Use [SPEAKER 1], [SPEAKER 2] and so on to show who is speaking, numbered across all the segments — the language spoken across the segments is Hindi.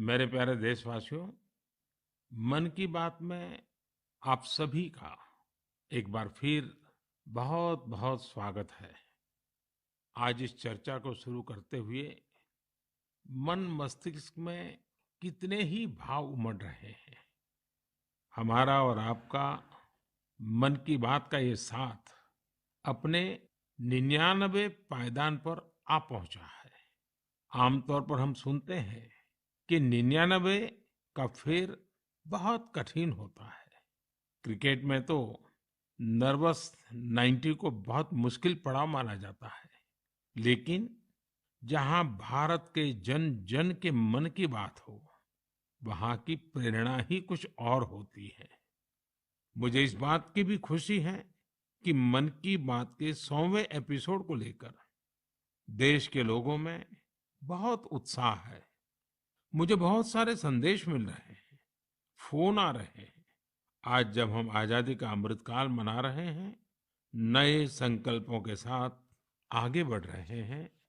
[SPEAKER 1] मेरे प्यारे देशवासियों, मन की बात में आप सभी का एक बार फिर बहुत बहुत स्वागत है। आज इस चर्चा को शुरू करते हुए मन मस्तिष्क में कितने ही भाव उमड़ रहे हैं। हमारा और आपका मन की बात का ये साथ अपने 99 पायदान पर आ पहुंचा है। आमतौर पर हम सुनते हैं कि 99 का फेर बहुत कठिन होता है। क्रिकेट में तो नर्वस 90 को बहुत मुश्किल पड़ाव माना जाता है। लेकिन जहां भारत के जन जन के मन की बात हो, वहां की प्रेरणा ही कुछ और होती है। मुझे इस बात की भी खुशी है कि मन की बात के 100वें एपिसोड को लेकर देश के लोगों में बहुत उत्साह है। मुझे बहुत सारे संदेश मिल रहे हैं, फोन आ रहे हैं। आज जब हम आजादी का अमृतकाल मना रहे हैं, नए संकल्पों के साथ आगे बढ़ रहे हैं,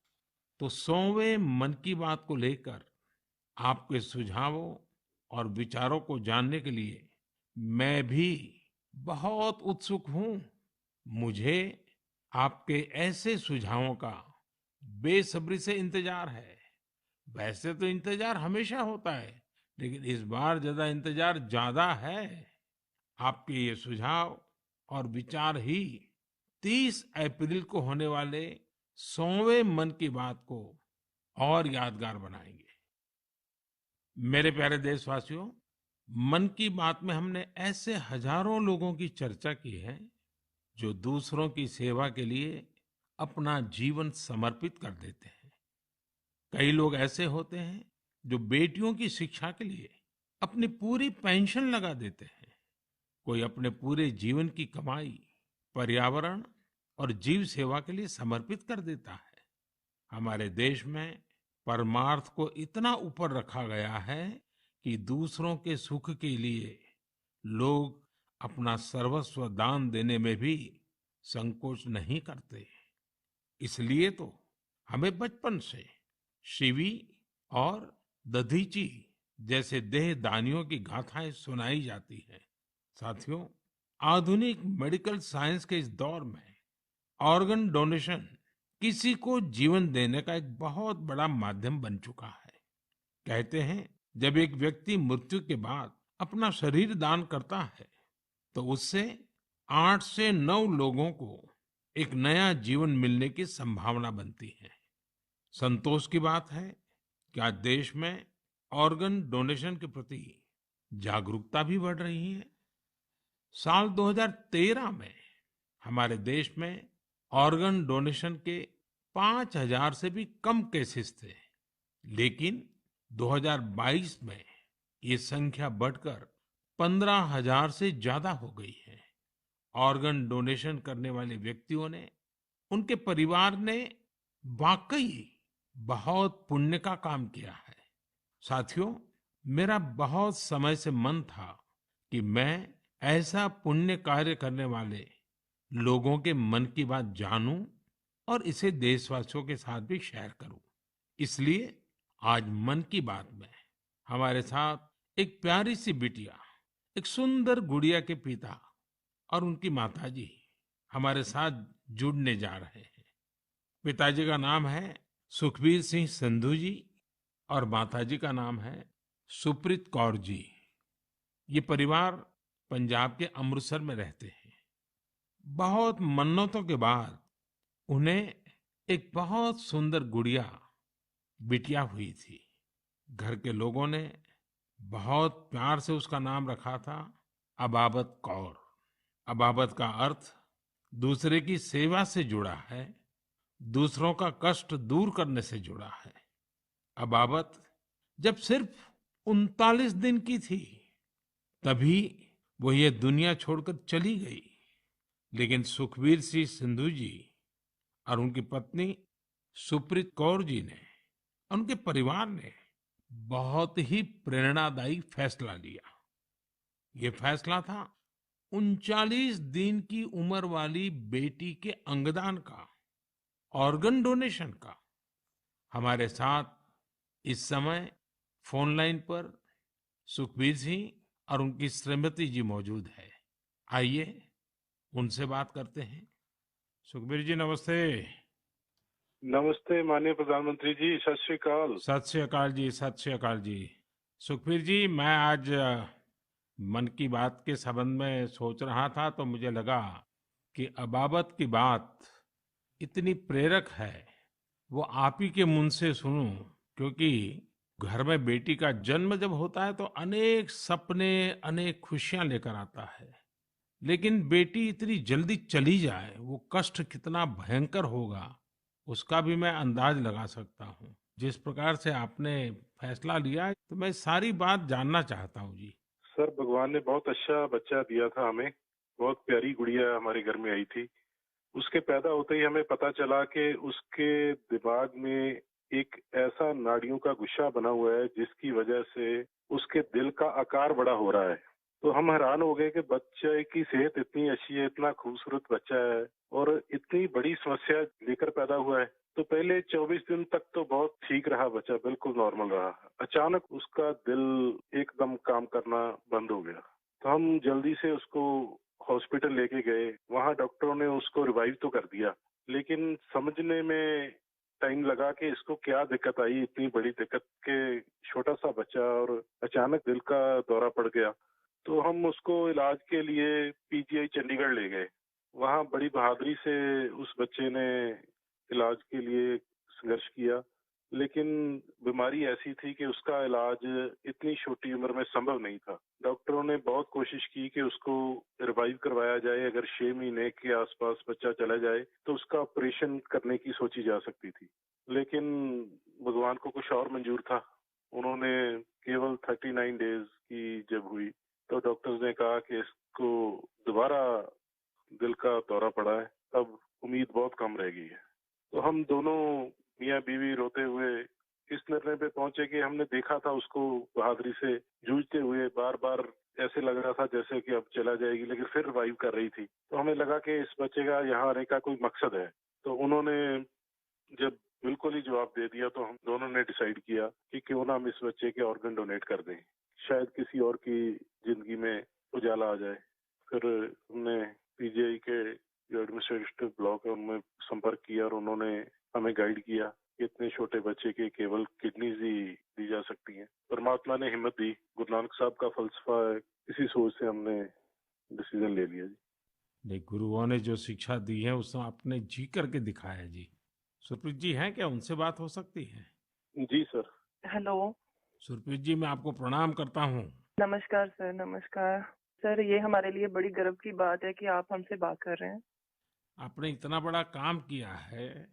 [SPEAKER 1] तो 100वें मन की बात को लेकर आपके सुझावों और विचारों को जानने के लिए मैं भी बहुत उत्सुक हूं। मुझे आपके ऐसे सुझावों का बेसब्री से इंतजार है। वैसे तो इंतजार हमेशा होता है, लेकिन इस बार ज्यादा है। आपके ये सुझाव और विचार ही 30 अप्रैल को होने वाले 100वें मन की बात को और यादगार बनाएंगे। मेरे प्यारे देशवासियों, मन की बात में हमने ऐसे हजारों लोगों की चर्चा की है जो दूसरों की सेवा के लिए अपना जीवन समर्पित कर देते हैं। कई लोग ऐसे होते हैं जो बेटियों की शिक्षा के लिए अपनी पूरी पेंशन लगा देते हैं। कोई अपने पूरे जीवन की कमाई पर्यावरण और जीव सेवा के लिए समर्पित कर देता है। हमारे देश में परमार्थ को इतना ऊपर रखा गया है कि दूसरों के सुख के लिए लोग अपना सर्वस्व दान देने में भी संकोच नहीं करते। इसलिए तो हमें बचपन से शिवी और दधीची जैसे देह दानियों की गाथाएं सुनाई जाती हैं। साथियों, आधुनिक मेडिकल साइंस के इस दौर में ऑर्गन डोनेशन किसी को जीवन देने का एक बहुत बड़ा माध्यम बन चुका है। कहते हैं, जब एक व्यक्ति मृत्यु के बाद अपना शरीर दान करता है, तो उससे 8 से 9 लोगों को एक नया जीवन मिलने की संभावना बनती है। संतोष की बात है कि आज देश में ऑर्गन डोनेशन के प्रति जागरूकता भी बढ़ रही है। साल 2013 में हमारे देश में ऑर्गन डोनेशन के 5,000 से भी कम केसेस थे। लेकिन 2022 में ये संख्या बढ़कर 15,000 से ज्यादा हो गई है। ऑर्गन डोनेशन करने वाले व्यक्तियों ने, उनके परिवार ने वाकई बहुत पुण्य का काम किया है। साथियों, मेरा बहुत समय से मन था कि मैं ऐसा पुण्य कार्य करने वाले लोगों के मन की बात जानूं और इसे देशवासियों के साथ भी शेयर करूं। इसलिए आज मन की बात में हमारे साथ एक प्यारी सी बिटिया, एक सुंदर गुड़िया के पिता और उनकी माताजी हमारे साथ जुड़ने जा रहे हैं। पिताजी का नाम है सुखबीर सिंह संधू जी और माताजी का नाम है सुप्रीत कौर जी। ये परिवार पंजाब के अमृतसर में रहते हैं। बहुत मन्नतों के बाद उन्हें एक बहुत सुंदर गुड़िया, बिटिया हुई थी। घर के लोगों ने बहुत प्यार से उसका नाम रखा था अबाबत कौर। अबाबत का अर्थ दूसरे की सेवा से जुड़ा है, दूसरों का कष्ट दूर करने से जुड़ा है। अबाबत जब सिर्फ 39 दिन की थी, तभी वो ये दुनिया छोड़कर चली गई। लेकिन सुखबीर सिंह सिंधु जी और उनकी पत्नी सुप्रीत कौर जी ने, उनके परिवार ने बहुत ही प्रेरणादायी फैसला लिया। ये फैसला था 39 दिन की उम्र वाली बेटी के अंगदान का, ऑर्गन डोनेशन का। हमारे साथ इस समय फोन लाइन पर सुखबीर सिंह और उनकी श्रीमती जी मौजूद है। आइए उनसे बात करते हैं। सुखबीर जी नमस्ते।
[SPEAKER 2] नमस्ते माननीय प्रधानमंत्री जी, सत श्री अकाल।
[SPEAKER 1] सत श्री अकाल जी, सत श्री अकाल जी। सुखबीर जी, मैं आज मन की बात के संबंध में सोच रहा था तो मुझे लगा कि अबाबत की बात इतनी प्रेरक है, वो आप ही के मुंह से सुनूं, क्योंकि घर में बेटी का जन्म जब होता है तो अनेक सपने, अनेक खुशियां लेकर आता है। लेकिन बेटी इतनी जल्दी चली जाए, वो कष्ट कितना भयंकर होगा, उसका भी मैं अंदाज लगा सकता हूँ। जिस प्रकार से आपने फैसला लिया, तो मैं सारी बात जानना चाहता हूँ जी।
[SPEAKER 2] सर, भगवान ने बहुत अच्छा बच्चा दिया था हमें। बहुत प्यारी गुड़िया हमारे घर में आई थी। उसके पैदा होते ही हमें पता चला कि उसके दिमाग में एक ऐसा नाड़ियों का गुच्छा बना हुआ है जिसकी वजह से उसके दिल का आकार बड़ा हो रहा है। तो हम हैरान हो गए कि बच्चे की सेहत इतनी अच्छी है, इतना खूबसूरत बच्चा है और इतनी बड़ी समस्या लेकर पैदा हुआ है। तो पहले 24 दिन तक तो बहुत ठीक रहा बच्चा, बिल्कुल नॉर्मल रहा। अचानक उसका दिल एकदम काम करना बंद हो गया। तो हम जल्दी से उसको हॉस्पिटल लेके गए। वहाँ डॉक्टरों ने उसको रिवाइव तो कर दिया, लेकिन समझने में टाइम लगा कि इसको क्या दिक्कत आई, इतनी बड़ी दिक्कत के छोटा सा बच्चा और अचानक दिल का दौरा पड़ गया। तो हम उसको इलाज के लिए पीजीआई चंडीगढ़ ले गए। वहाँ बड़ी बहादुरी से उस बच्चे ने इलाज के लिए संघर्ष किया, लेकिन बीमारी ऐसी थी कि उसका इलाज इतनी छोटी उम्र में संभव नहीं था। डॉक्टरों ने बहुत कोशिश की कि उसको रिवाइव करवाया जाए। अगर 6 महीने के आसपास बच्चा चला जाए तो उसका ऑपरेशन करने की सोची जा सकती थी, लेकिन भगवान को कुछ और मंजूर था। उन्होंने केवल 39 डेज की जब हुई तो डॉक्टर्स ने कहा कि इसको दोबारा दिल का दौरा पड़ा है, अब उम्मीद बहुत कम रह गई है। तो हम दोनों मियाँ बीवी रोते हुए इस निर्णय पे पहुंचे कि हमने देखा था उसको बहादुरी से जूझते हुए, बार बार ऐसे लग रहा था जैसे कि अब चला जाएगी, लेकिन फिर रिवाइव कर रही थी। तो हमें लगा कि इस बच्चे का यहाँ आने का कोई मकसद है। तो उन्होंने जब बिल्कुल ही जवाब दे दिया तो हम दोनों ने डिसाइड किया कि क्यों ना हम इस बच्चे के ऑर्गन डोनेट कर दें, शायद किसी और की जिंदगी में उजाला आ जाए। फिर हमने पीजीआई के जो एडमिनिस्ट्रेटिव ब्लॉक है उनमें संपर्क किया और उन्होंने हमें गाइड किया कि इतने छोटे बच्चे के केवल किडनीज ही दी जा सकती हैं। परमात्मा ने हिम्मत दी, गुरु नानक साहब का फलसफा है, इसी सोच से हमने डिसीजन ले लिया जी।
[SPEAKER 1] नहीं, गुरुओं ने जो शिक्षा दी है उसको आपने जी करके दिखाया जी। सुरप्रीत जी हैं क्या? उनसे बात हो सकती है?
[SPEAKER 2] जी सर।
[SPEAKER 3] हेलो।
[SPEAKER 1] सुरप्रीत जी, मैं आपको प्रणाम करता हूँ।
[SPEAKER 3] नमस्कार सर, नमस्कार। सर, ये हमारे लिए बड़ी गर्व की बात है कि आप हमसे बात कर रहे हैं।
[SPEAKER 1] आपने इतना बड़ा काम किया है,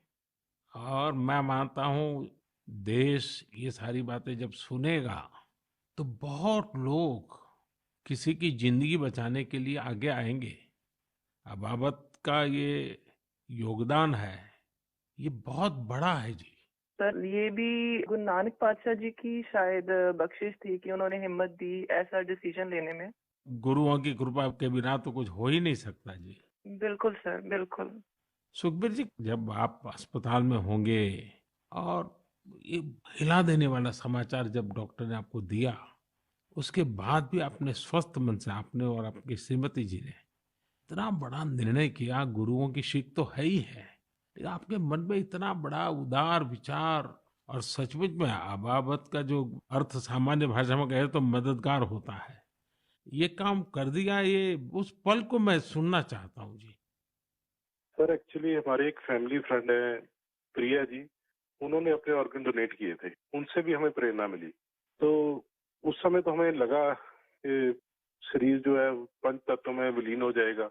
[SPEAKER 1] और मैं मानता हूँ देश ये सारी बातें जब सुनेगा तो बहुत लोग किसी की जिंदगी बचाने के लिए आगे आएंगे। अबाबत का ये योगदान है, ये बहुत बड़ा है जी।
[SPEAKER 3] सर, ये भी गुरु नानक पातशाह जी की शायद बख्शिश थी कि उन्होंने हिम्मत दी ऐसा डिसीजन लेने में।
[SPEAKER 1] गुरुओं की कृपा के बिना तो कुछ हो ही नहीं सकता जी।
[SPEAKER 3] बिल्कुल सर, बिल्कुल।
[SPEAKER 1] सुखबीर जी, जब आप अस्पताल में होंगे और ये हिला देने वाला समाचार जब डॉक्टर ने आपको दिया, उसके बाद भी आपने स्वस्थ मन से, आपने और आपकी श्रीमती जी ने इतना बड़ा निर्णय किया। गुरुओं की सीख तो है ही है, लेकिन आपके मन में इतना बड़ा उदार विचार, और सचमुच में अबाबत का जो अर्थ सामान्य भाषा में कहे तो मददगार होता है, ये काम कर दिया। ये उस पल को मैं सुनना चाहता हूँ जी।
[SPEAKER 2] सर, एक्चुअली हमारे एक फैमिली फ्रेंड है, प्रिया जी। उन्होंने अपने ऑर्गन डोनेट किए थे, उनसे भी हमें प्रेरणा मिली। तो उस समय तो हमें लगा कि शरीर जो है पंच तत्व में विलीन हो जाएगा।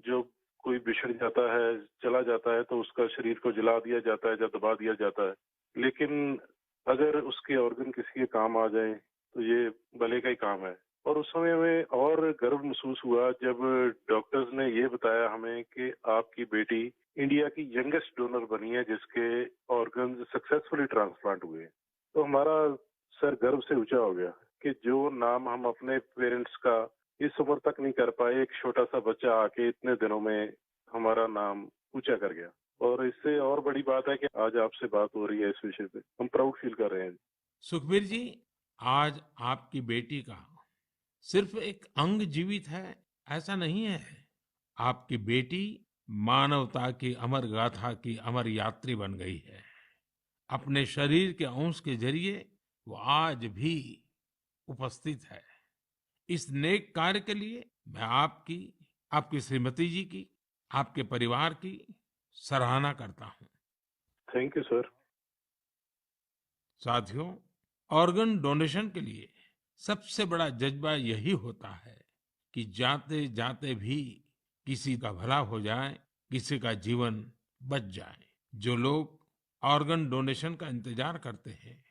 [SPEAKER 2] जो कोई बिछड़ जाता है, चला जाता है, तो उसका शरीर को जला दिया जाता है या दबा दिया जाता है। लेकिन अगर उसके ऑर्गन किसी के काम आ जाए तो ये भले का ही काम है। और उस समय हमें और गर्व महसूस हुआ जब डॉक्टर्स ने ये बताया हमें कि आपकी बेटी इंडिया की यंगेस्ट डोनर बनी है जिसके ऑर्गन सक्सेसफुली ट्रांसप्लांट हुए। तो हमारा सर गर्व से ऊंचा हो गया कि जो नाम हम अपने पेरेंट्स का इस उम्र तक नहीं कर पाए, एक छोटा सा बच्चा आके इतने दिनों में हमारा नाम ऊंचा कर गया। और इससे और बड़ी बात है कि आज आपसे बात हो रही है इस विषय पे, हम प्राउड फील कर रहे हैं।
[SPEAKER 1] सुखबीर जी, आज आपकी बेटी का सिर्फ एक अंग जीवित है ऐसा नहीं है। आपकी बेटी मानवता की अमर गाथा की अमर यात्री बन गई है। अपने शरीर के अंश के जरिए वो आज भी उपस्थित है। इस नेक कार्य के लिए मैं आपकी, आपकी श्रीमती जी की, आपके परिवार की सराहना करता हूँ।
[SPEAKER 2] Thank you sir.
[SPEAKER 1] साथियों, ऑर्गन डोनेशन के लिए सबसे बड़ा जज्बा यही होता है कि जाते जाते भी किसी का भला हो जाए, किसी का जीवन बच जाए। जो लोग ऑर्गन डोनेशन का इंतजार करते हैं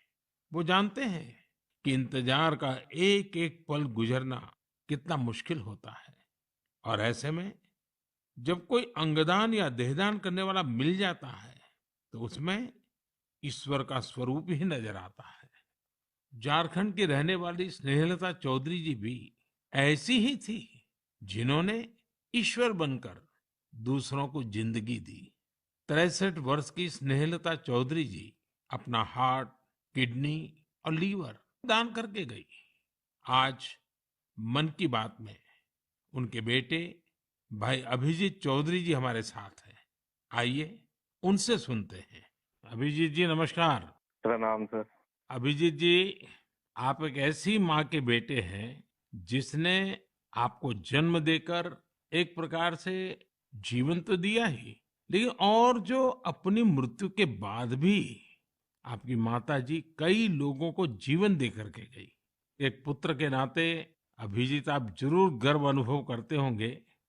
[SPEAKER 1] वो जानते हैं कि इंतजार का एक एक पल गुजरना कितना मुश्किल होता है। और ऐसे में जब कोई अंगदान या देहदान करने वाला मिल जाता है तो उसमें ईश्वर का स्वरूप ही नजर आता है। झारखंड की रहने वाली स्नेहलता चौधरी जी भी ऐसी ही थी, जिन्होंने ईश्वर बनकर दूसरों को जिंदगी दी। 63 वर्ष की स्नेहलता चौधरी जी अपना हार्ट, किडनी और लीवर दान करके गई। आज मन की बात में उनके बेटे भाई अभिजीत चौधरी जी हमारे साथ हैं। आइए उनसे सुनते हैं। अभिजीत जी नमस्कार।
[SPEAKER 4] प्रणाम सर।
[SPEAKER 1] अभिजीत जी, आप एक ऐसी माँ के बेटे हैं जिसने आपको जन्म देकर एक प्रकार से जीवन तो दिया ही, लेकिन और जो अपनी मृत्यु के बाद भी आपकी माता जी कई लोगों को जीवन दे करके गई। एक पुत्र के नाते अभिजीत आप जरूर गर्व अनुभव करते होंगे।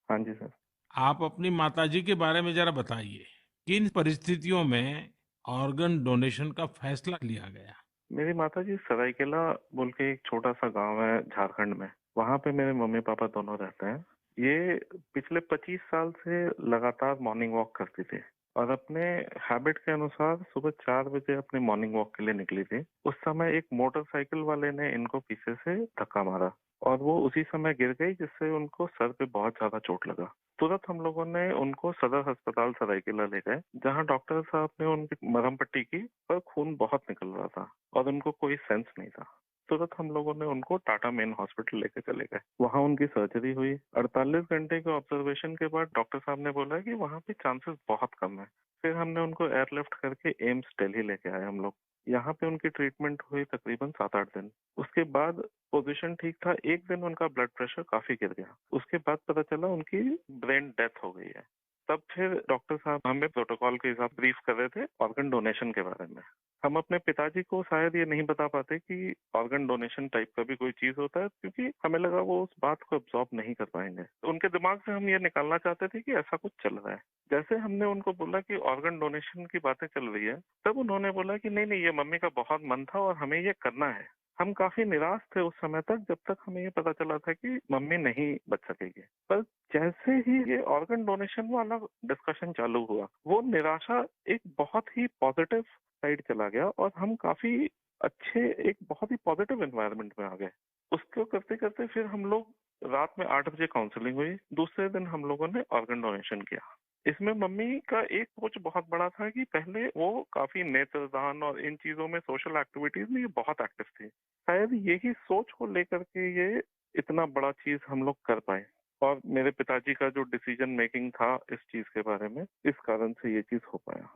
[SPEAKER 4] हाँ जी सर।
[SPEAKER 1] आप अपनी माताजी के बारे में जरा बताइए, किन परिस्थितियों में ऑर्गन डोनेशन का फैसला लिया गया?
[SPEAKER 4] मेरी माताजी सरायकेला बोल के एक छोटा सा गांव है झारखंड में, वहां पे मेरे मम्मी पापा दोनों रहते हैं। ये पिछले 25 साल से लगातार मॉर्निंग वॉक करती थी और अपने हैबिट के अनुसार सुबह 4 बजे अपने मॉर्निंग वॉक के लिए निकली थी। उस समय एक मोटरसाइकिल वाले ने इनको पीछे से धक्का मारा और वो उसी समय गिर गई, जिससे उनको सर पे बहुत ज्यादा चोट लगा। तुरंत हम लोगों ने उनको सदर अस्पताल सरायकेला ले गए, जहां डॉक्टर साहब ने उनकी मरहम पट्टी की, पर खून बहुत निकल रहा था और उनको कोई सेंस नहीं था। तुरंत हम लोगों ने उनको टाटा मेन हॉस्पिटल लेके चले गए। वहां उनकी सर्जरी हुई। 48 घंटे के ऑब्जर्वेशन के बाद डॉक्टर साहब ने बोला कि वहां पे चांसेस बहुत कम है। फिर हमने उनको एयरलिफ्ट करके एम्स दिल्ली लेके आए हम लोग। यहाँ पे उनकी ट्रीटमेंट हुई तकरीबन 7-8 दिन। उसके बाद पोजीशन ठीक था। एक दिन उनका ब्लड प्रेशर काफी गिर गया। उसके बाद पता चला उनकी ब्रेन डेथ हो गई है। तब फिर डॉक्टर साहब हमें प्रोटोकॉल के हिसाब ब्रीफ कर रहे थे ऑर्गन डोनेशन के बारे में। हम अपने पिताजी को शायद ये नहीं बता पाते कि ऑर्गन डोनेशन टाइप का भी कोई चीज होता है, क्योंकि हमें लगा वो उस बात को अब्सॉर्ब नहीं कर पाएंगे। तो उनके दिमाग से हम ये निकालना चाहते थे कि ऐसा कुछ चल रहा है। जैसे हमने उनको बोला कि ऑर्गन डोनेशन की बातें चल रही है, तब उन्होंने बोला कि नहीं नहीं, ये मम्मी का बहुत मन था और हमें ये करना है। हम काफी निराश थे उस समय तक, जब तक हमें ये पता चला था कि मम्मी नहीं बच सकेगी। पर जैसे ही ये ऑर्गन डोनेशन वाला डिस्कशन चालू हुआ, वो निराशा एक बहुत ही पॉजिटिव साइड चला गया और हम काफी अच्छे, एक बहुत ही पॉजिटिव एनवायरनमेंट में आ गए। उसको करते करते फिर हम लोग रात में 8 बजे काउंसलिंग हुई। दूसरे दिन हम लोगों ने ऑर्गन डोनेशन किया। इसमें मम्मी का एक सोच बहुत बड़ा था कि पहले वो काफी नेत्रदान और इन चीजों में, सोशल एक्टिविटीज में ये बहुत एक्टिव थी। शायद यही सोच को लेकर के ये इतना बड़ा चीज हम लोग कर पाए। और मेरे पिताजी का जो डिसीजन मेकिंग था इस चीज के बारे में, इस कारण से ये चीज हो पाया।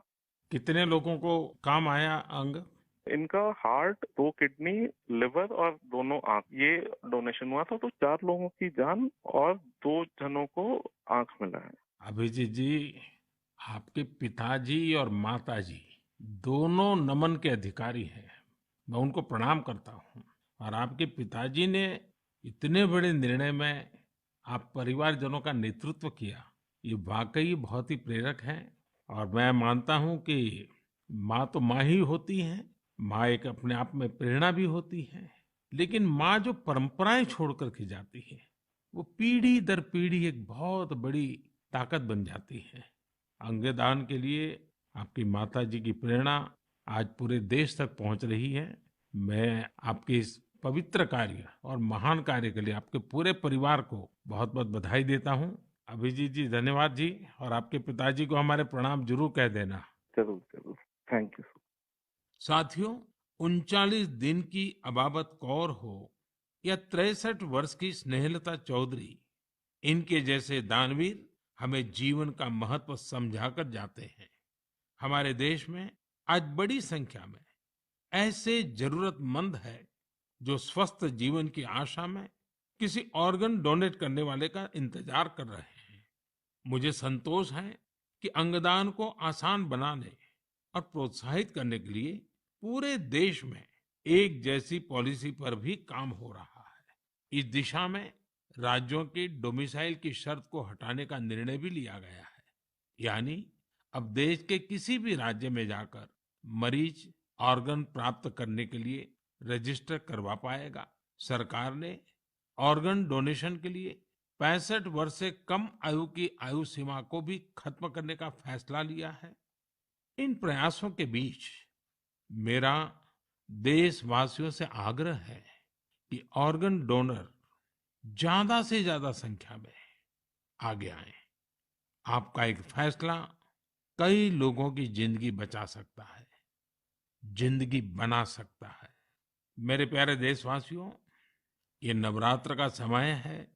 [SPEAKER 1] कितने लोगों को काम आया अंग?
[SPEAKER 4] इनका हार्ट, 2 किडनी, लिवर और दोनों आंख, ये डोनेशन हुआ था। तो 4 लोगों की जान और 2 जनों को आंख मिला है।
[SPEAKER 1] अभिजीत जी, आपके पिताजी और माताजी दोनों नमन के अधिकारी हैं। मैं उनको प्रणाम करता हूँ। और आपके पिताजी ने इतने बड़े निर्णय में आप परिवारजनों का नेतृत्व किया, ये वाकई बहुत ही प्रेरक है। और मैं मानता हूँ कि माँ तो माँ ही होती है, माँ एक अपने आप में प्रेरणा भी होती है, लेकिन माँ जो परंपराएं छोड़ करके जाती है वो पीढ़ी दर पीढ़ी एक बहुत बड़ी ताकत बन जाती है। अंगदान के लिए आपकी माता जी की प्रेरणा आज पूरे देश तक पहुंच रही है। मैं आपके इस पवित्र कार्य और महान कार्य के लिए आपके पूरे परिवार को बहुत बहुत बधाई देता हूं। अभिजीत जी धन्यवाद जी, और आपके पिताजी को हमारे प्रणाम जरूर कह देना।
[SPEAKER 4] जरूर जरूर, थैंक यू।
[SPEAKER 1] साथियों, 39 दिन की अबाबत कौर हो या 63 वर्ष की स्नेहलता चौधरी, इनके जैसे दानवीर हमें जीवन का महत्व समझाकर जाते हैं। हमारे देश में आज बड़ी संख्या में ऐसे जरूरतमंद है जो स्वस्थ जीवन की आशा में किसी ऑर्गन डोनेट करने वाले का इंतजार कर रहे हैं। मुझे संतोष है कि अंगदान को आसान बनाने और प्रोत्साहित करने के लिए पूरे देश में एक जैसी पॉलिसी पर भी काम हो रहा है। इस दिशा में राज्यों की डोमिसाइल की शर्त को हटाने का निर्णय भी लिया गया है। यानी अब देश के किसी भी राज्य में जाकर मरीज ऑर्गन प्राप्त करने के लिए रजिस्टर करवा पाएगा। सरकार ने ऑर्गन डोनेशन के लिए 65 वर्ष से कम आयु की आयु सीमा को भी खत्म करने का फैसला लिया है। इन प्रयासों के बीच मेरा देशवासियों से आग्रह है कि ऑर्गन डोनर ज्यादा से ज्यादा संख्या में आगे आए। आपका एक फैसला कई लोगों की जिंदगी बचा सकता है, जिंदगी बना सकता है। मेरे प्यारे देशवासियों, ये नवरात्र का समय है,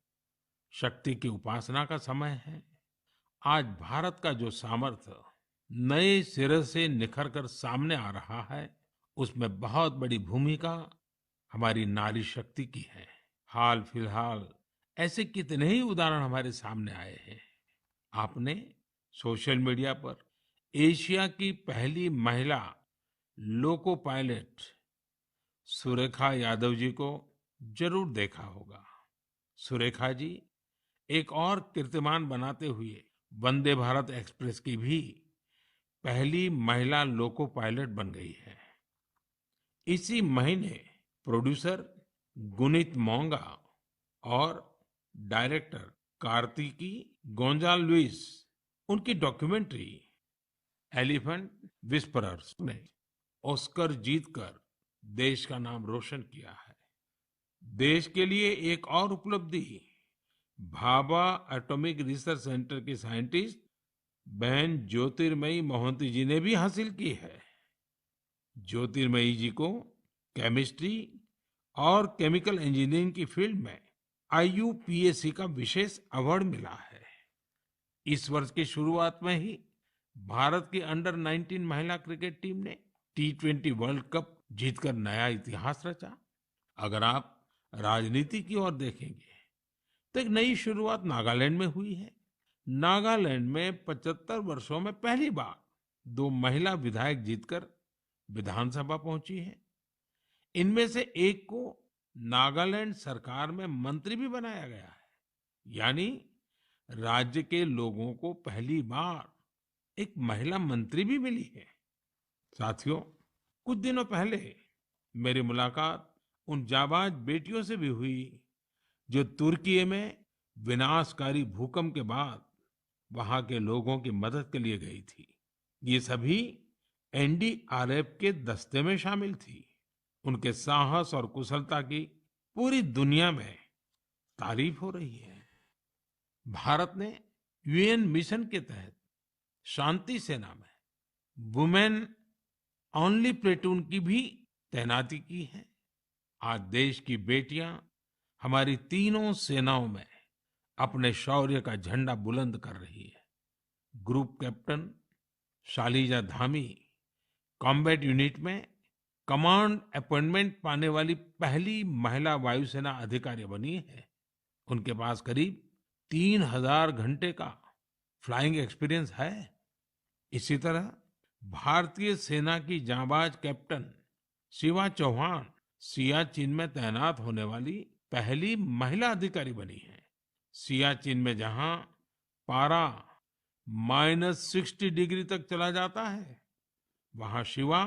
[SPEAKER 1] शक्ति की उपासना का समय है। आज भारत का जो सामर्थ्य नए सिरे से निखर कर सामने आ रहा है, उसमें बहुत बड़ी भूमिका हमारी नारी शक्ति की है। हाल फिलहाल ऐसे कितने ही उदाहरण हमारे सामने आए हैं। आपने सोशल मीडिया पर एशिया की पहली महिला लोको पायलट सुरेखा यादव जी को जरूर देखा होगा। सुरेखा जी एक और कीर्तिमान बनाते हुए वंदे भारत एक्सप्रेस की भी पहली महिला लोको पायलट बन गई है। इसी महीने प्रोड्यूसर गुनीत मोंगा और डायरेक्टर कार्तिकी गोंजाल्विस, उनकी डॉक्यूमेंट्री एलिफेंट विस्परर्स ने ऑस्कर जीतकर देश का नाम रोशन किया है। देश के लिए एक और उपलब्धि भाभा एटॉमिक रिसर्च सेंटर की साइंटिस्ट बहन ज्योतिर्मयी मोहंती जी ने भी हासिल की है। ज्योतिर्मयी जी को केमिस्ट्री और केमिकल इंजीनियरिंग की फील्ड में IUPAC का विशेष अवार्ड मिला है। इस वर्ष की शुरुआत में ही भारत की अंडर 19 महिला क्रिकेट टीम ने T20 वर्ल्ड कप जीतकर नया इतिहास रचा। अगर आप राजनीति की ओर देखेंगे तो एक नई शुरुआत नागालैंड में हुई है। नागालैंड में 75 वर्षों में पहली बार 2 महिला विधायक जीतकर विधानसभा पहुंची है। इनमें से एक को नागालैंड सरकार में मंत्री भी बनाया गया है। यानी राज्य के लोगों को पहली बार एक महिला मंत्री भी मिली है। साथियों, कुछ दिनों पहले मेरी मुलाकात उन जाबाज बेटियों से भी हुई जो तुर्की में विनाशकारी भूकंप के बाद वहां के लोगों की मदद के लिए गई थी। ये सभी NDRF के दस्ते में शामिल थी। उनके साहस और कुशलता की पूरी दुनिया में तारीफ हो रही है। भारत ने UN मिशन के तहत शांति सेना में वुमेन ओनली प्लेटून की भी तैनाती की है। आज देश की बेटियां हमारी तीनों सेनाओं में अपने शौर्य का झंडा बुलंद कर रही है। Group captain Shalija Dhami combat unit में कमांड अपॉइंटमेंट पाने वाली पहली महिला वायुसेना अधिकारी बनी है। उनके पास करीब 3000 घंटे का फ्लाइंग एक्सपीरियंस है। इसी तरह भारतीय सेना की जांबाज कैप्टन शिवा चौहान सियाचिन में तैनात होने वाली पहली महिला अधिकारी बनी है। सियाचिन में जहां पारा -60 डिग्री तक चला जाता है, वहां शिवा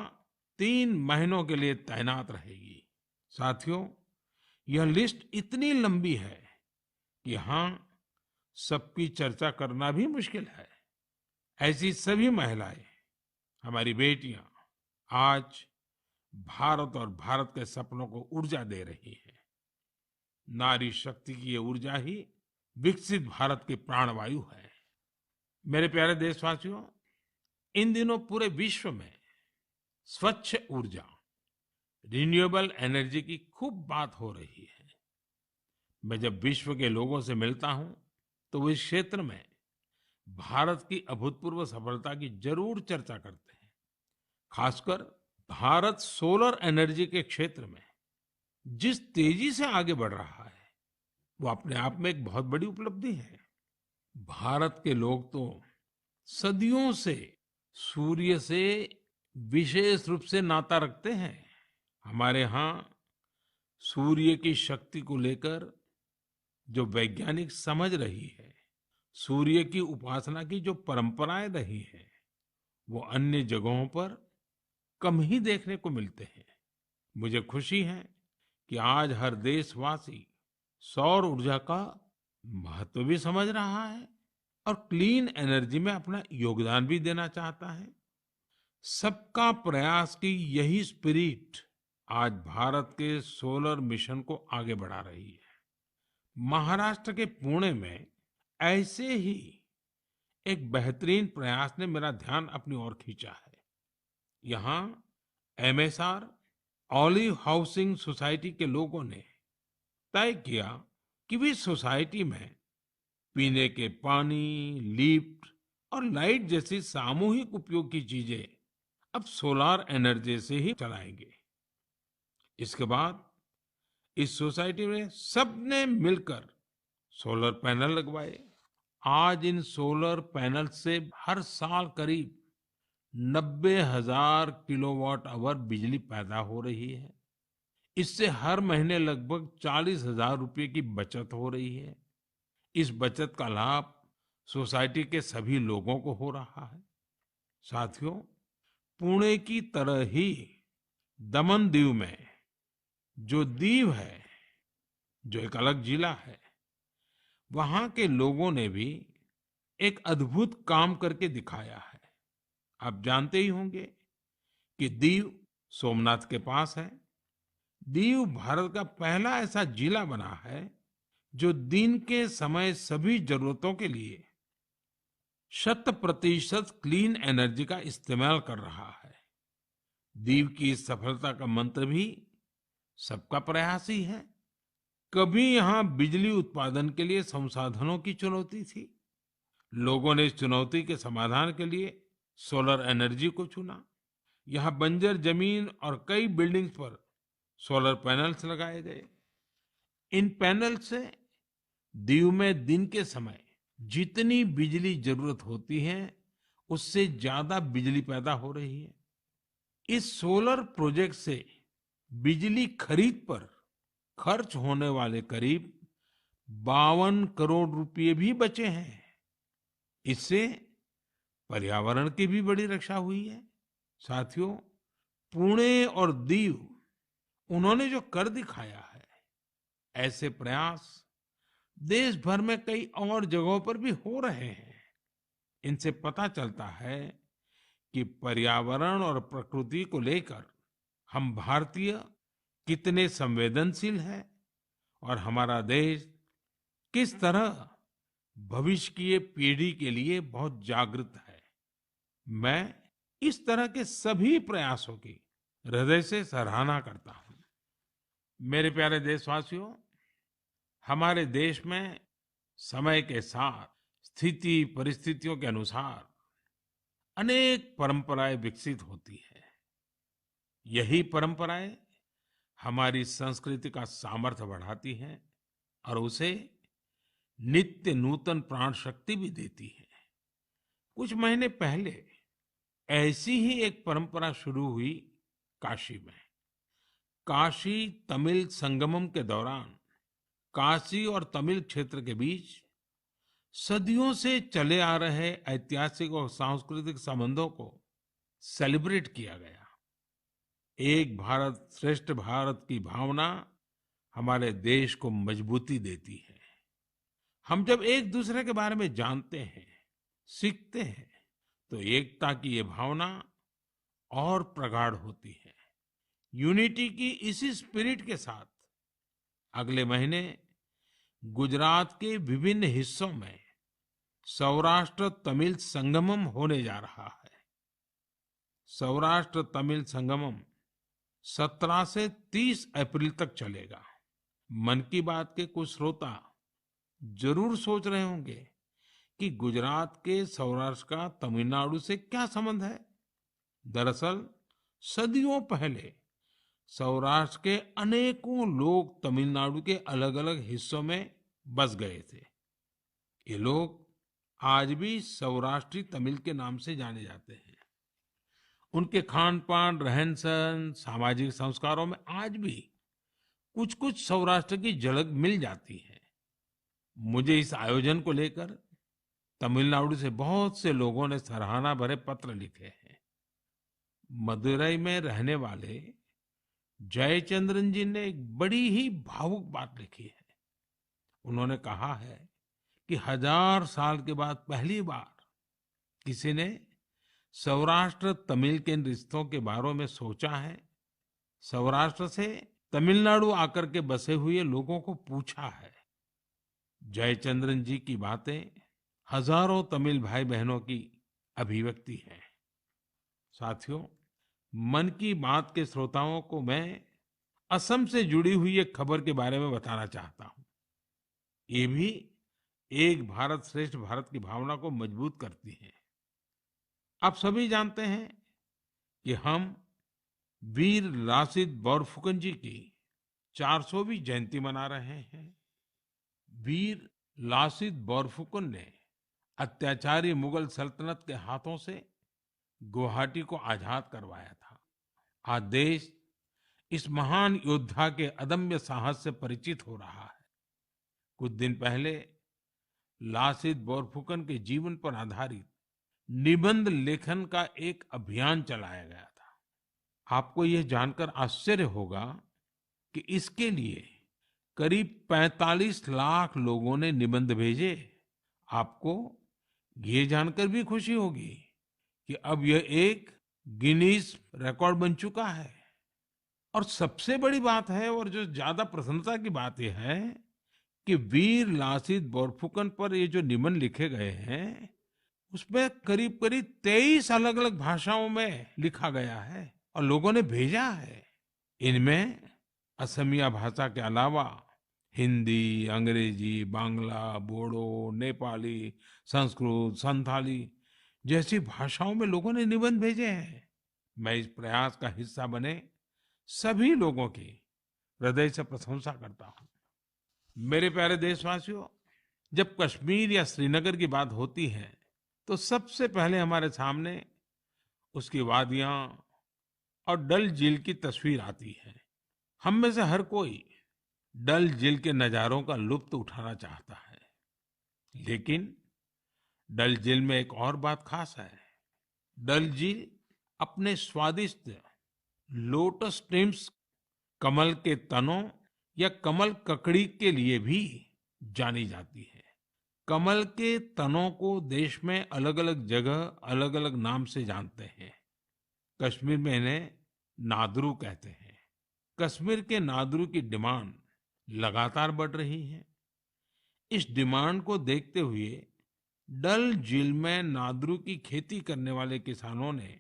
[SPEAKER 1] 3 महीनों के लिए तैनात रहेगी। साथियों, यह लिस्ट इतनी लंबी है कि यहाँ सबकी चर्चा करना भी मुश्किल है। ऐसी सभी महिलाएं, हमारी बेटियां आज भारत और भारत के सपनों को ऊर्जा दे रही है। नारी शक्ति की ये ऊर्जा ही विकसित भारत की प्राणवायु है। मेरे प्यारे देशवासियों, इन दिनों पूरे विश्व में स्वच्छ ऊर्जा रिन्यूएबल एनर्जी की खूब बात हो रही है। मैं जब विश्व के लोगों से मिलता हूं तो वो इस क्षेत्र में भारत की अभूतपूर्व सफलता की जरूर चर्चा करते हैं। खासकर भारत सोलर एनर्जी के क्षेत्र में जिस तेजी से आगे बढ़ रहा है वो अपने आप में एक बहुत बड़ी उपलब्धि है। भारत के लोग तो सदियों से सूर्य से विशेष रूप से नाता रखते हैं। हमारे यहाँ सूर्य की शक्ति को लेकर जो वैज्ञानिक समझ रही है, सूर्य की उपासना की जो परंपराएं रही है, वो अन्य जगहों पर कम ही देखने को मिलते हैं। मुझे खुशी है कि आज हर देशवासी सौर ऊर्जा का महत्व भी समझ रहा है और क्लीन एनर्जी में अपना योगदान भी देना चाहता है। सबका प्रयास की यही स्पिरिट आज भारत के सोलर मिशन को आगे बढ़ा रही है। महाराष्ट्र के पुणे में ऐसे ही एक बेहतरीन प्रयास ने मेरा ध्यान अपनी ओर खींचा है। यहाँ एमएसआर ऑलिव हाउसिंग सोसाइटी के लोगों ने तय किया कि वे सोसाइटी में पीने के पानी, लिफ्ट और लाइट जैसी सामूहिक उपयोग की चीजें अब सोलार एनर्जी से ही चलाएंगे। इसके बाद इस सोसाइटी में सबने मिलकर सोलर पैनल लगवाए। आज इन सोलर पैनल से हर साल करीब 90,000 किलोवाट आवर बिजली पैदा हो रही है। इससे हर महीने लगभग 40,000 रुपए की बचत हो रही है। इस बचत का लाभ सोसाइटी के सभी लोगों को हो रहा है। साथियों, पुणे की तरह ही दमन दीव में जो दीव है, जो एक अलग जिला है, वहां के लोगों ने भी एक अद्भुत काम करके दिखाया है। आप जानते ही होंगे कि दीव सोमनाथ के पास है। दीव भारत का पहला ऐसा जिला बना है जो दिन के समय सभी जरूरतों के लिए 100% क्लीन एनर्जी का इस्तेमाल कर रहा है। दीव की इस सफलता का मंत्र भी सबका प्रयास ही है। कभी यहाँ बिजली उत्पादन के लिए संसाधनों की चुनौती थी। लोगों ने इस चुनौती के समाधान के लिए सोलर एनर्जी को चुना। यहाँ बंजर जमीन और कई बिल्डिंग्स पर सोलर पैनल्स लगाए गए। इन पैनल से दीव में दिन के समय जितनी बिजली जरूरत होती है उससे ज्यादा बिजली पैदा हो रही है। इस सोलर प्रोजेक्ट से बिजली खरीद पर खर्च होने वाले करीब 52 करोड़ रुपए भी बचे हैं। इससे पर्यावरण की भी बड़ी रक्षा हुई है। साथियों, पुणे और दीव उन्होंने जो कर दिखाया है, ऐसे प्रयास देश भर में कई और जगहों पर भी हो रहे हैं। इनसे पता चलता है कि पर्यावरण और प्रकृति को लेकर हम भारतीय कितने संवेदनशील हैं और हमारा देश किस तरह भविष्य की ये पीढ़ी के लिए बहुत जागृत है। मैं इस तरह के सभी प्रयासों की हृदय से सराहना करता हूं। मेरे प्यारे देशवासियों, हमारे देश में समय के साथ स्थिति परिस्थितियों के अनुसार अनेक परंपराएं विकसित होती है। यही परंपराएं हमारी संस्कृति का सामर्थ्य बढ़ाती हैं और उसे नित्य नूतन प्राण शक्ति भी देती है। कुछ महीने पहले ऐसी ही एक परंपरा शुरू हुई काशी में। काशी तमिल संगमम के दौरान काशी और तमिल क्षेत्र के बीच सदियों से चले आ रहे ऐतिहासिक और सांस्कृतिक संबंधों को सेलिब्रेट किया गया। एक भारत श्रेष्ठ भारत की भावना हमारे देश को मजबूती देती है। हम जब एक दूसरे के बारे में जानते हैं, सीखते हैं, तो एकता की ये भावना और प्रगाढ़ होती है। यूनिटी की इसी स्पिरिट के साथ अगले महीने गुजरात के विभिन्न हिस्सों में सौराष्ट्र तमिल संगमम होने जा रहा है। सौराष्ट्र तमिल संगमम 17 से 30 अप्रैल तक चलेगा। मन की बात के कुछ श्रोता जरूर सोच रहे होंगे कि गुजरात के सौराष्ट्र का तमिलनाडु से क्या संबंध है। दरअसल सदियों पहले सौराष्ट्र के अनेकों लोग तमिलनाडु के अलग-अलग हिस्सों में बस गए थे। ये लोग आज भी सौराष्ट्री तमिल के नाम से जाने जाते हैं। उनके खान पान, रहन सहन, सामाजिक संस्कारों में आज भी कुछ कुछ सौराष्ट्र की झलक मिल जाती है। मुझे इस आयोजन को लेकर तमिलनाडु से बहुत से लोगों ने सराहना भरे पत्र लिखे हैं। मदुरई में रहने वाले जयचंद्रन जी ने एक बड़ी ही भावुक बात लिखी है। उन्होंने कहा है कि 1000 साल के बाद पहली बार किसी ने सौराष्ट्र तमिल के रिश्तों के बारे में सोचा है। सौराष्ट्र से तमिलनाडु आकर के बसे हुए लोगों को पूछा है। जयचंद्रन जी की बातें हजारों तमिल भाई बहनों की अभिव्यक्ति है। साथियों, मन की बात के श्रोताओं को मैं असम से जुड़ी हुई एक खबर के बारे में बताना चाहता हूँ। ये भी एक भारत श्रेष्ठ भारत की भावना को मजबूत करती है। आप सभी जानते हैं कि हम वीर लासित बोरफुकन जी की 400वीं जयंती मना रहे हैं। वीर लासित बोरफुकन ने अत्याचारी मुगल सल्तनत के हाथों से गुवाहाटी को आजाद करवाया था। आज देश इस महान योद्धा के अदम्य साहस से परिचित हो रहा है। कुछ दिन पहले लासित बोरफुकन के जीवन पर आधारित निबंध लेखन का एक अभियान चलाया गया था। आपको यह जानकर आश्चर्य होगा कि इसके लिए करीब 45 लाख लोगों ने निबंध भेजे। आपको ये जानकर भी खुशी होगी कि अब यह एक गिनीज रिकॉर्ड बन चुका है। और सबसे बड़ी बात है, और जो ज्यादा प्रसन्नता की बात यह है कि वीर लासित बोरफुकन पर ये जो निबंध लिखे गए हैं, उसमें करीब करीब 23 अलग अलग भाषाओं में लिखा गया है और लोगों ने भेजा है। इनमें असमिया भाषा के अलावा हिंदी, अंग्रेजी, बांग्ला, बोडो, नेपाली, संस्कृत, संथाली जैसी भाषाओं में लोगों ने निबंध भेजे हैं। मैं इस प्रयास का हिस्सा बने सभी लोगों की हृदय से प्रशंसा करता हूँ। मेरे प्यारे देशवासियों, जब कश्मीर या श्रीनगर की बात होती है तो सबसे पहले हमारे सामने उसकी वादियां और डल झील की तस्वीर आती है। हम में से हर कोई डल झील के नजारों का लुत्फ उठाना चाहता है, लेकिन डल झील में एक और बात खास है। डल झील अपने स्वादिष्ट लोटस स्टेम्स, कमल के तनों या कमल ककड़ी के लिए भी जानी जाती है। कमल के तनों को देश में अलग अलग जगह अलग अलग नाम से जानते हैं। कश्मीर में इन्हें नादरू कहते हैं। कश्मीर के नादरू की डिमांड लगातार बढ़ रही है। इस डिमांड को देखते हुए डल झील में नादरू की खेती करने वाले किसानों ने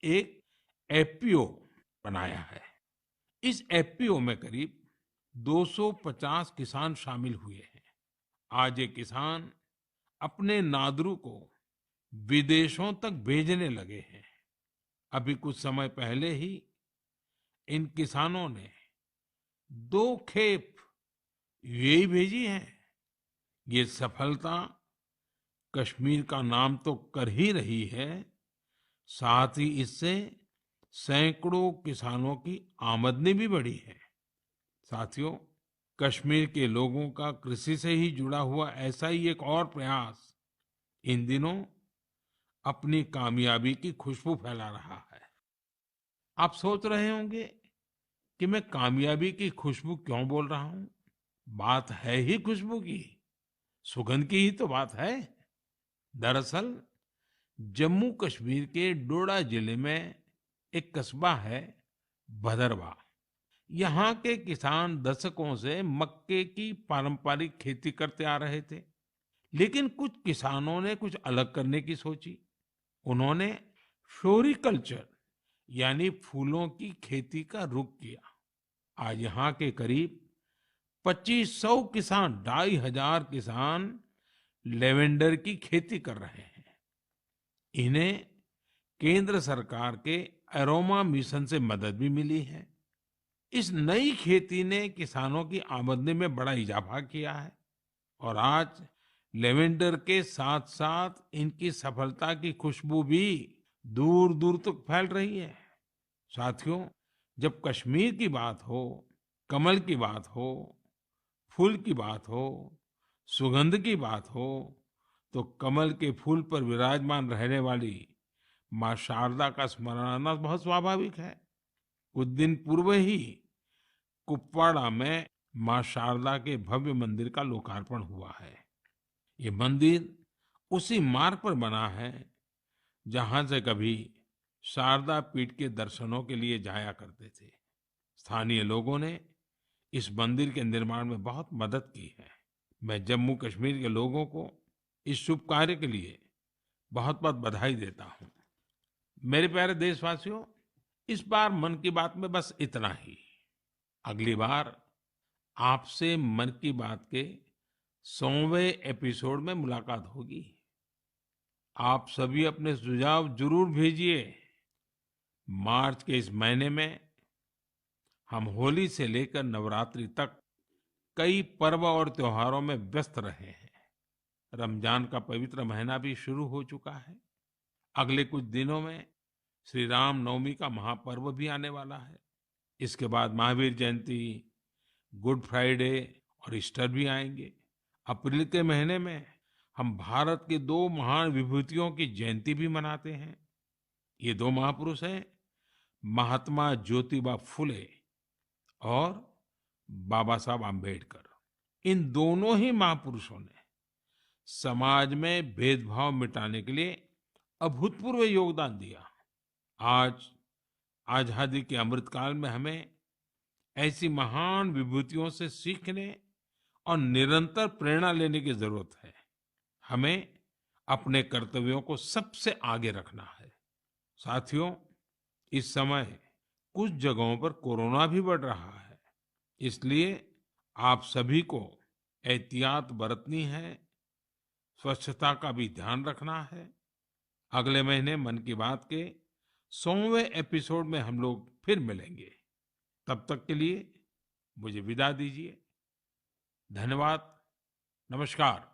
[SPEAKER 1] एक एफपीओ बनाया है। इस एफपीओ में करीब 250 किसान शामिल हुए हैं। आज ये किसान अपने नादरू को विदेशों तक भेजने लगे हैं। अभी कुछ समय पहले ही इन किसानों ने 2 खेप यूएई भेजी है। ये सफलता कश्मीर का नाम तो कर ही रही है, साथ ही इससे सैकड़ों किसानों की आमदनी भी बढ़ी है। साथियों, कश्मीर के लोगों का कृषि से ही जुड़ा हुआ ऐसा ही एक और प्रयास इन दिनों अपनी कामयाबी की खुशबू फैला रहा है। आप सोच रहे होंगे कि मैं कामयाबी की खुशबू क्यों बोल रहा हूं? बात है ही खुशबू की, सुगंध की ही तो बात है। दरअसल जम्मू कश्मीर के डोडा जिले में एक कस्बा है भदरवा। यहाँ के किसान दशकों से मक्के की पारंपरिक खेती करते आ रहे थे, लेकिन कुछ किसानों ने कुछ अलग करने की सोची। उन्होंने फ्लोरिकल्चर यानी फूलों की खेती का रुख किया। आज यहाँ के करीब 2500 किसान, 2500 किसान लेवेंडर की खेती कर रहे हैं। इन्हें केंद्र सरकार के अरोमा मिशन से मदद भी मिली है। इस नई खेती ने किसानों की आमदनी में बड़ा इजाफा किया है और आज लेवेंडर के साथ साथ इनकी सफलता की खुशबू भी दूर दूर तक फैल रही है। साथियों, जब कश्मीर की बात हो, कमल की बात हो, फूल की बात हो, सुगंध की बात हो, तो कमल के फूल पर विराजमान रहने वाली माँ शारदा का स्मरण आना बहुत स्वाभाविक है। कुछ दिन पूर्व ही कुपवाड़ा में माँ शारदा के भव्य मंदिर का लोकार्पण हुआ है। ये मंदिर उसी मार्ग पर बना है जहां से कभी शारदा पीठ के दर्शनों के लिए जाया करते थे। स्थानीय लोगों ने इस मंदिर के निर्माण में बहुत मदद की है। मैं जम्मू कश्मीर के लोगों को इस शुभ कार्य के लिए बहुत बहुत बधाई देता हूँ। मेरे प्यारे देशवासियों, इस बार मन की बात में बस इतना ही। अगली बार आपसे मन की बात के 100वें एपिसोड में मुलाकात होगी। आप सभी अपने सुझाव जरूर भेजिए। मार्च के इस महीने में हम होली से लेकर नवरात्रि तक कई पर्व और त्योहारों में व्यस्त रहे हैं। रमजान का पवित्र महीना भी शुरू हो चुका है। अगले कुछ दिनों में श्री राम नवमी का महापर्व भी आने वाला है। इसके बाद महावीर जयंती, गुड फ्राइडे और ईस्टर भी आएंगे। अप्रैल के महीने में हम भारत के दो महान विभूतियों की जयंती भी मनाते हैं। ये दो महापुरुष हैं महात्मा ज्योतिबा फुले और बाबा साहब आम्बेडकर। इन दोनों ही महापुरुषों ने समाज में भेदभाव मिटाने के लिए अभूतपूर्व योगदान दिया। आज आजादी के अमृतकाल में हमें ऐसी महान विभूतियों से सीखने और निरंतर प्रेरणा लेने की जरूरत है। हमें अपने कर्तव्यों को सबसे आगे रखना है। साथियों, इस समय कुछ जगहों पर कोरोना भी बढ़ रहा है, इसलिए आप सभी को एहतियात बरतनी है, स्वच्छता का भी ध्यान रखना है। अगले महीने मन की बात के 100वें एपिसोड में हम लोग फिर मिलेंगे। तब तक के लिए मुझे विदा दीजिए। धन्यवाद। नमस्कार।